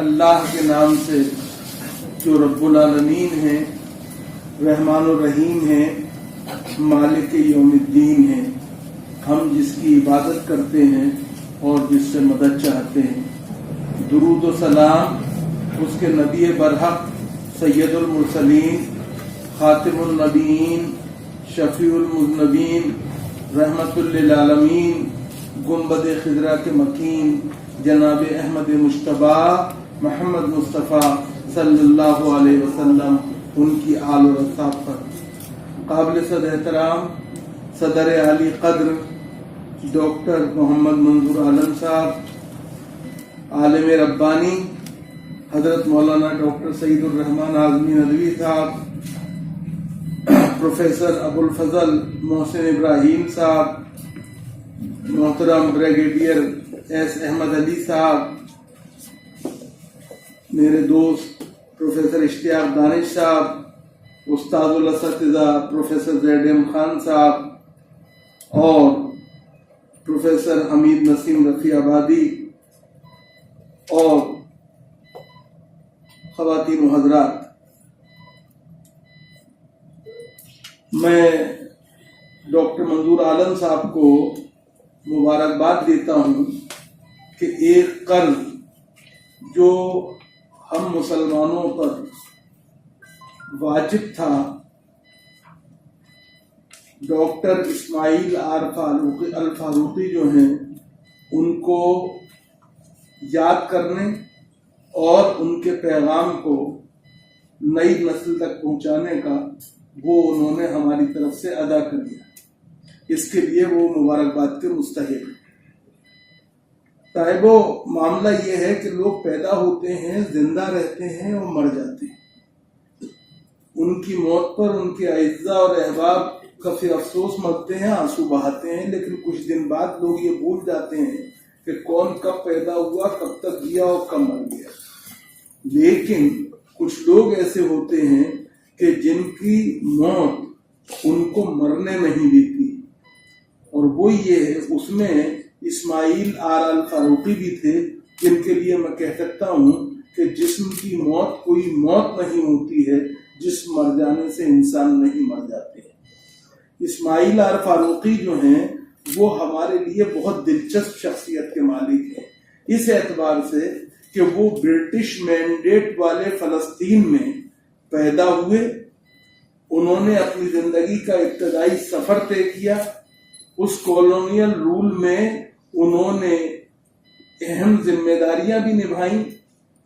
اللہ کے نام سے جو رب العالمین ہیں، رحمان الرحیم ہیں، مالک یوم الدین ہیں، ہم جس کی عبادت کرتے ہیں اور جس سے مدد چاہتے ہیں۔ درود و سلام اس کے نبی برحق سید المرسلین، خاتم النبیین، شفیع المذنبین، رحمت للعالمین، گنبد خضرا کے مکین جناب احمد مجتبیٰ محمد مصطفیٰ صلی اللہ علیہ وسلم، ان کی آل و اصحاب پر۔ قابل صد احترام صدر عالی قدر ڈاکٹر محمد منظور عالم صاحب، عالم ربانی حضرت مولانا ڈاکٹر سعید الرحمان اعظمی ندوی صاحب، پروفیسر ابو الفضل محسن ابراہیم صاحب، محترم بریگیڈیئر ایس احمد علی صاحب، میرے دوست پروفیسر اشتیاق دانش صاحب، استاد الاساتذہ پروفیسر زید ایم خان صاحب اور پروفیسر حمید نسیم رفیع آبادی، اور خواتین و حضرات، میں ڈاکٹر منظور عالم صاحب کو مبارکباد دیتا ہوں کہ ایک قرض جو ہم مسلمانوں پر واجب تھا، ڈاکٹر اسماعیل آر الفاروقی جو ہیں ان کو یاد کرنے اور ان کے پیغام کو نئی نسل تک پہنچانے کا وہ انہوں نے ہماری طرف سے ادا کر دیا۔ اس کے لیے وہ مبارکباد کے مستحق ہیں۔ طیب و معاملہ یہ ہے کہ لوگ پیدا ہوتے ہیں، زندہ رہتے ہیں اور مر جاتے ہیں۔ ان کی موت پر ان کے اعزاء اور احباب کافی افسوس مرتے ہیں، آنسو بہاتے ہیں، لیکن کچھ دن بعد لوگ یہ بھول جاتے ہیں کہ کون کب پیدا ہوا، کب تک جیا اور کب مر گیا۔ لیکن کچھ لوگ ایسے ہوتے ہیں کہ جن کی موت ان کو مرنے نہیں دیتی، اور وہ یہ ہے، اس میں اسماعیل آر الفاروقی بھی تھے، جن کے لیے میں کہہ سکتا ہوں کہ جسم کی موت کوئی موت نہیں ہوتی ہے، جسم مر جانے سے انسان نہیں مر جاتے۔ اسماعیل آر فاروقی جو ہیں وہ ہمارے لیے بہت دلچسپ شخصیت کے مالک ہیں، اس اعتبار سے کہ وہ برٹش مینڈیٹ والے فلسطین میں پیدا ہوئے۔ انہوں نے اپنی زندگی کا ابتدائی سفر طے کیا، اس کالونیل رول میں انہوں نے اہم ذمہ داریاں بھی نبھائیں،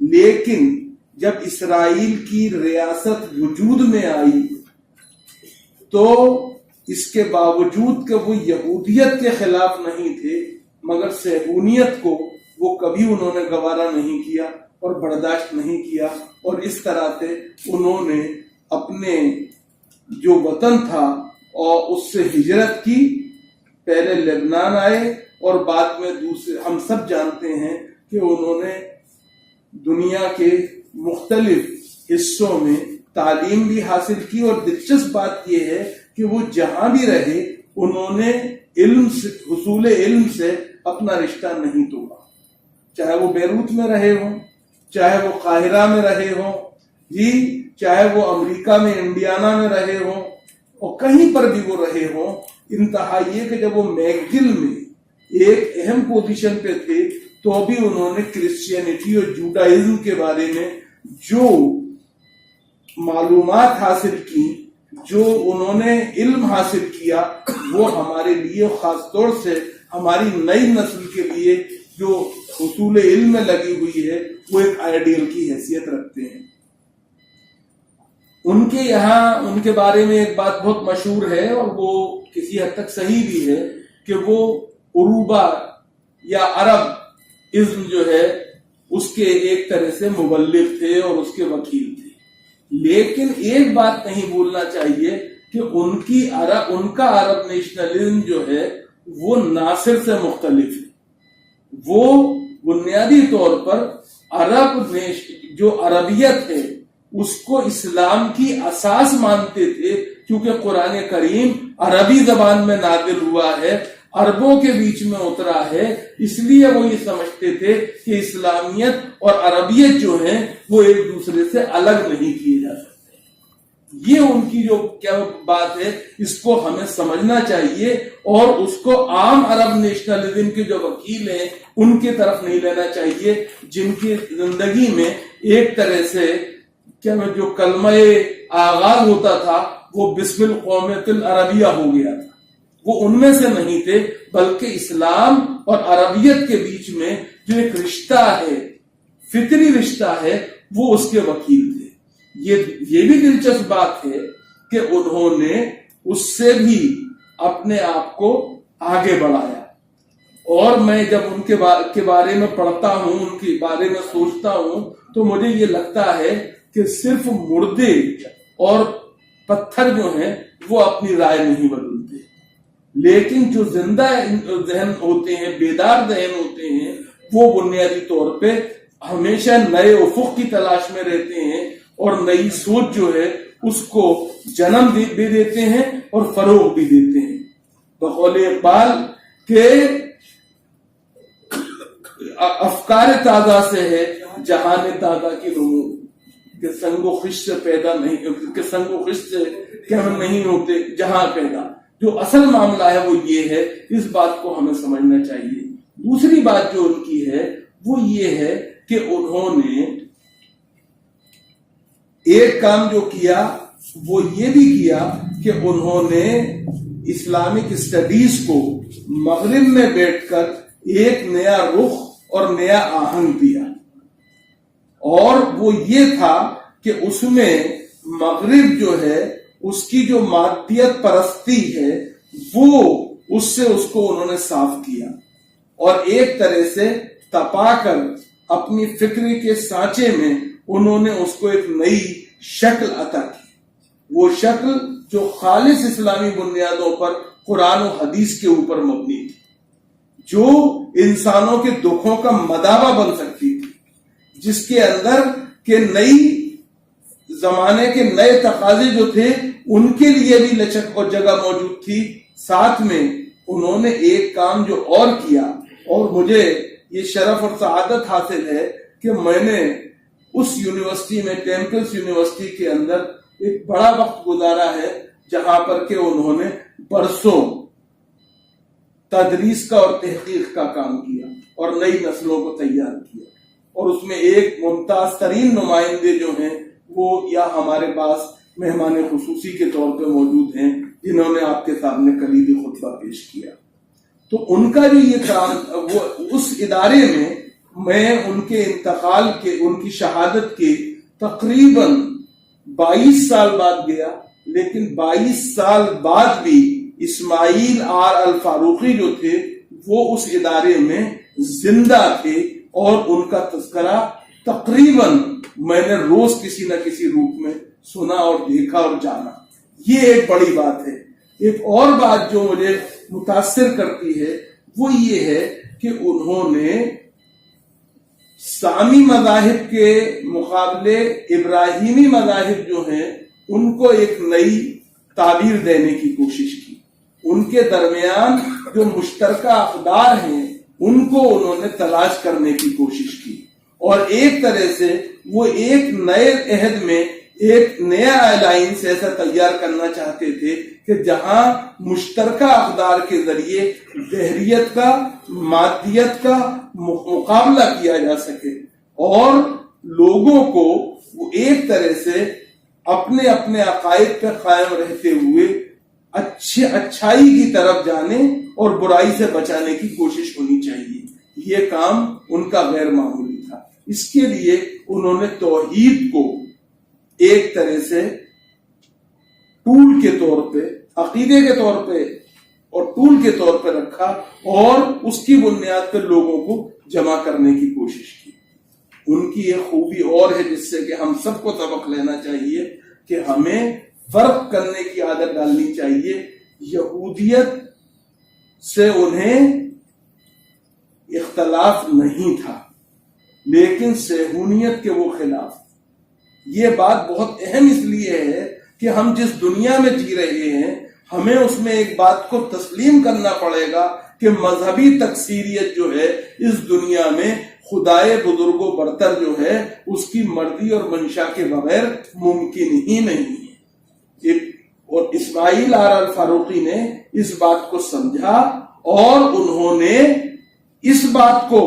لیکن جب اسرائیل کی ریاست وجود میں آئی تو اس کے باوجود کہ وہ یہودیت کے خلاف نہیں تھے، مگر صہیونیت کو وہ کبھی انہوں نے گوارا نہیں کیا اور برداشت نہیں کیا، اور اس طرح سے انہوں نے اپنے جو وطن تھا اور اس سے ہجرت کی، پہلے لبنان آئے اور بعد میں دوسرے، ہم سب جانتے ہیں کہ انہوں نے دنیا کے مختلف حصوں میں تعلیم بھی حاصل کی، اور دلچسپ بات یہ ہے کہ وہ جہاں بھی رہے انہوں نے حصول علم سے اپنا رشتہ نہیں توڑا، چاہے وہ بیروت میں رہے ہوں، چاہے وہ قاہرہ میں رہے ہوں، چاہے وہ امریکہ میں انڈیانا میں رہے ہوں، اور کہیں پر بھی وہ رہے ہوں۔ انتہا یہ کہ جب وہ میکگل میں ایک اہم پوزیشن پہ تھے تو بھی انہوں نے کرسچینٹی اور جوڈائزم کے بارے میں جو معلومات حاصل کی، جو انہوں نے علم حاصل کیا، وہ ہمارے لیے، خاص طور سے ہماری نئی نسل کے لیے جو حصول علم میں لگی ہوئی ہے، وہ ایک آئیڈیل کی حیثیت رکھتے ہیں۔ ان کے یہاں ان کے بارے میں ایک بات بہت مشہور ہے، اور وہ کسی حد تک صحیح بھی ہے، کہ وہ عروبہ یا عرب ازم جو ہے اس کے ایک طرح سے مبلغ تھے اور اس کے وکیل تھے۔ لیکن ایک بات نہیں بھولنا چاہیے کہ ان کا عرب نیشنلزم جو ہے وہ ناصر سے مختلف ہے۔ وہ بنیادی طور پر جو عربیت ہے اس کو اسلام کی اساس مانتے تھے، کیونکہ قرآن کریم عربی زبان میں نازل ہوا ہے۔ عربوں کے بیچ میں اترا ہے، اس لیے وہ یہ سمجھتے تھے کہ اسلامیت اور عربیت جو ہیں وہ ایک دوسرے سے الگ نہیں کیے جا سکتے۔ یہ ان کی جو کیا بات ہے، اس کو ہمیں سمجھنا چاہیے اور اس کو عام عرب نیشنلزم کے جو وکیل ہیں ان کی طرف نہیں لینا چاہیے، جن کی زندگی میں ایک طرح سے کیا جو کلمہ آغاز ہوتا تھا وہ بسم القومۃ العربیہ ہو گیا تھا۔ وہ ان میں سے نہیں تھے، بلکہ اسلام اور عربیت کے بیچ میں جو ایک رشتہ ہے، فطری رشتہ ہے، وہ اس کے وکیل تھے۔ یہ بھی دلچسپ بات ہے کہ انہوں نے اس سے بھی اپنے آپ کو آگے بڑھایا، اور میں جب ان کے بارے میں پڑھتا ہوں، ان کے بارے میں سوچتا ہوں، تو مجھے یہ لگتا ہے کہ صرف مردے اور پتھر جو ہیں وہ اپنی رائے نہیں بدلتے، لیکن جو زندہ ذہن ہوتے ہیں، بیدار ذہن ہوتے ہیں، وہ بنیادی طور پہ ہمیشہ نئے افق کی تلاش میں رہتے ہیں اور نئی سوچ جو ہے اس کو جنم بھی دیتے ہیں اور فروغ بھی دیتے ہیں۔ بقول اقبال کہ افکار تازہ سے ہے جہان تازہ کی نمو، کہ سنگ و خش سے پیدا نہیں، کہ سنگ و خش سے نہیں ہوتے جہاں پیدا۔ جو اصل معاملہ ہے وہ یہ ہے، اس بات کو ہمیں سمجھنا چاہیے۔ دوسری بات جو ان کی ہے وہ یہ ہے کہ انہوں نے ایک کام جو کیا وہ یہ بھی کیا کہ انہوں نے اسلامک اسٹڈیز کو مغرب میں بیٹھ کر ایک نیا رخ اور نیا آہنگ دیا، اور وہ یہ تھا کہ اس میں مغرب جو ہے اس کی جو مادیت پرستی ہے وہ اس کو انہوں نے صاف کیا اور ایک طرح سے تپا کر اپنی فکری کے سانچے میں انہوں نے اس کو ایک نئی شکل عطا کی، وہ شکل جو خالص اسلامی بنیادوں پر قرآن و حدیث کے اوپر مبنی تھی، جو انسانوں کے دکھوں کا مداوع بن سکتی تھی، جس کے اندر کے نئی زمانے کے نئے تقاضے جو تھے ان کے لیے بھی لچک اور جگہ موجود تھی۔ ساتھ میں انہوں نے ایک کام جو اور کیا، اور مجھے یہ شرف اور سعادت حاصل ہے کہ میں نے اس یونیورسٹی میں، ٹیمپلز یونیورسٹی کے اندر ایک بڑا وقت گزارا ہے، جہاں پر کہ انہوں نے برسوں تدریس کا اور تحقیق کا کام کیا اور نئی نسلوں کو تیار کیا، اور اس میں ایک ممتاز ترین نمائندے جو ہیں وہ یا ہمارے پاس مہمان خصوصی کے طور پہ موجود ہیں، جنہوں نے آپ کے سامنے کلیدی خطبہ پیش کیا۔ تو ان کا جو یہ کام، وہ اس ادارے میں ان کے انتقال کے، ان کی شہادت کے تقریباً 22 سال بعد گیا، لیکن 22 سال بعد بھی اسماعیل آر الفاروقی جو تھے وہ اس ادارے میں زندہ تھے، اور ان کا تذکرہ تقریباً میں نے روز کسی نہ کسی روپ میں سنا اور دیکھا اور جانا۔ یہ ایک بڑی بات ہے۔ ایک اور بات جو مجھے متاثر کرتی ہے وہ یہ ہے کہ انہوں نے سامی مذاہب کے مقابلے ابراہیمی مذاہب جو ہیں ان کو ایک نئی تعبیر دینے کی کوشش کی، ان کے درمیان جو مشترکہ اقدار ہیں ان کو انہوں نے تلاش کرنے کی کوشش کی، اور ایک طرح سے وہ ایک نئے عہد میں ایک نیا الائنس ایسا تیار کرنا چاہتے تھے کہ جہاں مشترکہ اقدار کے ذریعے دہریت کا، مادیت کا مقابلہ کیا جا سکے، اور لوگوں کو وہ ایک طرح سے اپنے اپنے عقائد پہ قائم رہتے ہوئے اچھائی کی طرف جانے اور برائی سے بچانے کی کوشش ہونی چاہیے۔ یہ کام ان کا غیر معمولی تھا۔ اس کے لیے انہوں نے توحید کو ایک طرح سے ٹول کے طور پہ، عقیدے کے طور پہ اور ٹول کے طور پہ رکھا، اور اس کی بنیاد پر لوگوں کو جمع کرنے کی کوشش کی۔ ان کی ایک خوبی اور ہے جس سے کہ ہم سب کو سبق لینا چاہیے کہ ہمیں فرق کرنے کی عادت ڈالنی چاہیے۔ یہودیت سے انہیں اختلاف نہیں تھا، لیکن صہیونیت کے وہ خلاف۔ یہ بات بہت اہم اس لیے ہے کہ ہم جس دنیا میں جی رہے ہیں ہمیں اس میں ایک بات کو تسلیم کرنا پڑے گا کہ مذہبی تکثیریت جو ہے اس دنیا میں خدائے بزرگ و برتر جو ہے اس کی مرضی اور منشا کے بغیر ممکن ہی نہیں ہے. اور اسماعیل آر الفاروقی نے اس بات کو سمجھا اور انہوں نے اس بات کو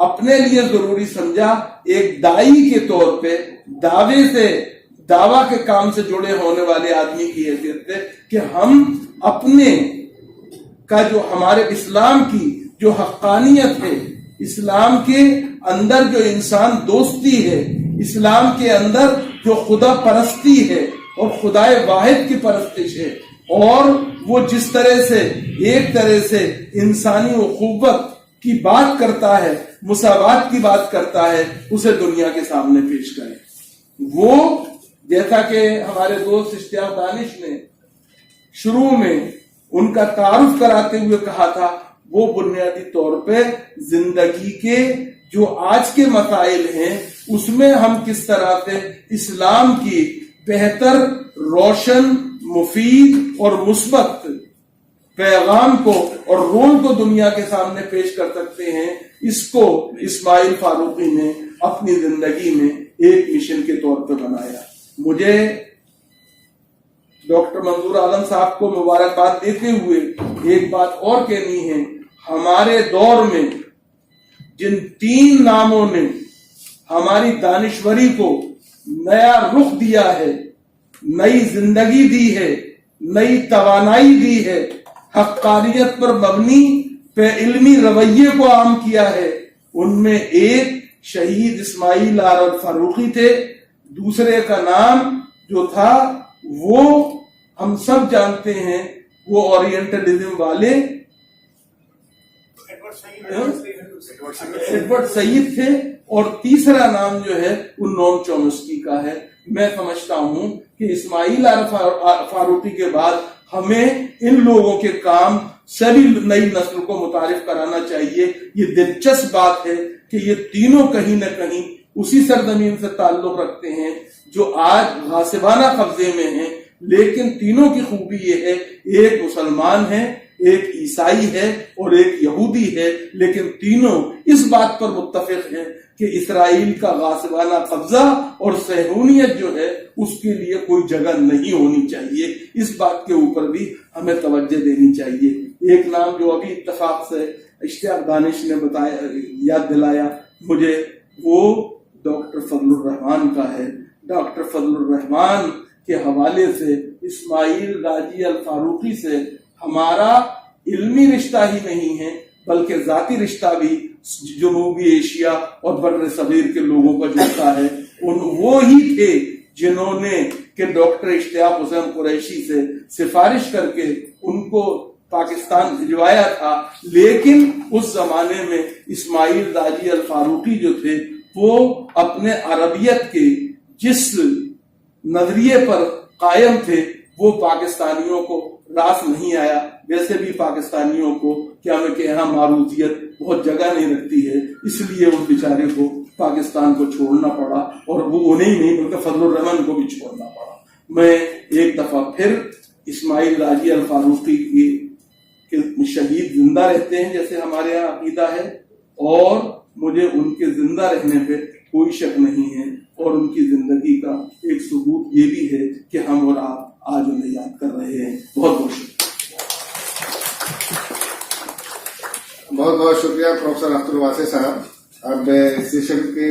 اپنے لیے ضروری سمجھا ایک دائی کے طور پہ دعویٰ کے کام سے جڑے ہونے والے آدمی کی حیثیت سے کہ ہم اپنے کا جو ہمارے اسلام کی جو حقانیت ہے، اسلام کے اندر جو انسان دوستی ہے، اسلام کے اندر جو خدا پرستی ہے اور خدائے واحد کی پرستش ہے، اور وہ جس طرح سے ایک طرح سے انسانی اخوت کی بات کرتا ہے، مساوات کی بات کرتا ہے، اسے دنیا کے سامنے پیش کرے. وہ جیسا کہ ہمارے دوست اشتیاق دانش نے شروع میں ان کا تعارف کراتے ہوئے کہا تھا، وہ بنیادی طور پہ زندگی کے جو آج کے مسائل ہیں اس میں ہم کس طرح سے اسلام کی بہتر، روشن، مفید اور مثبت پیغام کو اور رول کو دنیا کے سامنے پیش کر سکتے ہیں، اس کو اسماعیل فاروقی نے اپنی زندگی میں ایک مشن کے طور پہ بنایا. مجھے ڈاکٹر منظور عالم صاحب کو مبارکباد دیتے ہوئے ایک بات اور کہنی ہے. ہمارے دور میں جن 3 ناموں نے ہماری دانشوری کو نیا رخ دیا ہے، نئی زندگی دی ہے، نئی توانائی دی ہے، حقانیت پر مبنی پہ علمی رویے کو عام کیا ہے، ان میں ایک شہید اسماعیل آر الفاروقی تھے. دوسرے کا نام جو تھا وہ ہم سب جانتے ہیں، وہ اورینٹلزم والے ایڈورڈ سعید تھے، اور تیسرا نام جو ہے وہ نوم چومسکی کا ہے. میں سمجھتا ہوں کہ اسماعیل آر فاروقی کے بعد ہمیں ان لوگوں کے کام سبھی نئی نسل کو متعارف کرانا چاہیے. یہ دلچسپ بات ہے کہ یہ تینوں کہیں نہ کہیں اسی سرزمین سے تعلق رکھتے ہیں جو آج غاصبانہ قبضے میں ہیں، لیکن تینوں کی خوبی یہ ہے، ایک مسلمان ہے، ایک عیسائی ہے اور ایک یہودی ہے، لیکن تینوں اس بات پر متفق ہیں کہ اسرائیل کا غاصبانہ قبضہ اور صہیونیت جو ہے اس کے لیے کوئی جگہ نہیں ہونی چاہیے. اس بات کے اوپر بھی ہمیں توجہ دینی چاہیے. ایک نام جو ابھی اتفاق سے اشتیاق دانش نے بتایا، یاد دلایا مجھے، وہ ڈاکٹر فضل الرحمان کا ہے. ڈاکٹر فضل الرحمان کے حوالے سے اسماعیل راجی الفاروقی سے ہمارا علمی رشتہ ہی نہیں ہے بلکہ ذاتی رشتہ بھی جنوبی ایشیا اور بر صغیر کے لوگوں کا جڑتا ہے. وہ ہی تھے جنہوں نے کہ ڈاکٹر اشتیاق حسین قریشی سے سفارش کر کے ان کو پاکستان بھجوایا تھا، لیکن اس زمانے میں اسماعیل راجی الفاروقی جو تھے وہ اپنے عربیت کے جس نظریے پر قائم تھے وہ پاکستانیوں کو راس نہیں آیا. ویسے بھی پاکستانیوں کو کیا میں کہ یہاں معروضیت بہت جگہ نہیں رکھتی ہے، اس لیے اس بیچارے کو پاکستان کو چھوڑنا پڑا، اور وہ انہیں نہیں بلکہ فضل الرحمان کو بھی چھوڑنا پڑا. میں ایک دفعہ پھر اسماعیل راجی الفاروقی کے شہید زندہ رہتے ہیں جیسے ہمارے یہاں عقیدہ ہے، اور مجھے ان کے زندہ رہنے پہ کوئی شک نہیں ہے، اور ان کی زندگی کا ایک ثبوت یہ بھی ہے کہ ہم اور آپ آج انہیں یاد کر رہے ہیں. بہت بہت شکریہ. بہت بہت شکریہ پروفیسر عبد الواسع صاحب. اب سیشن کے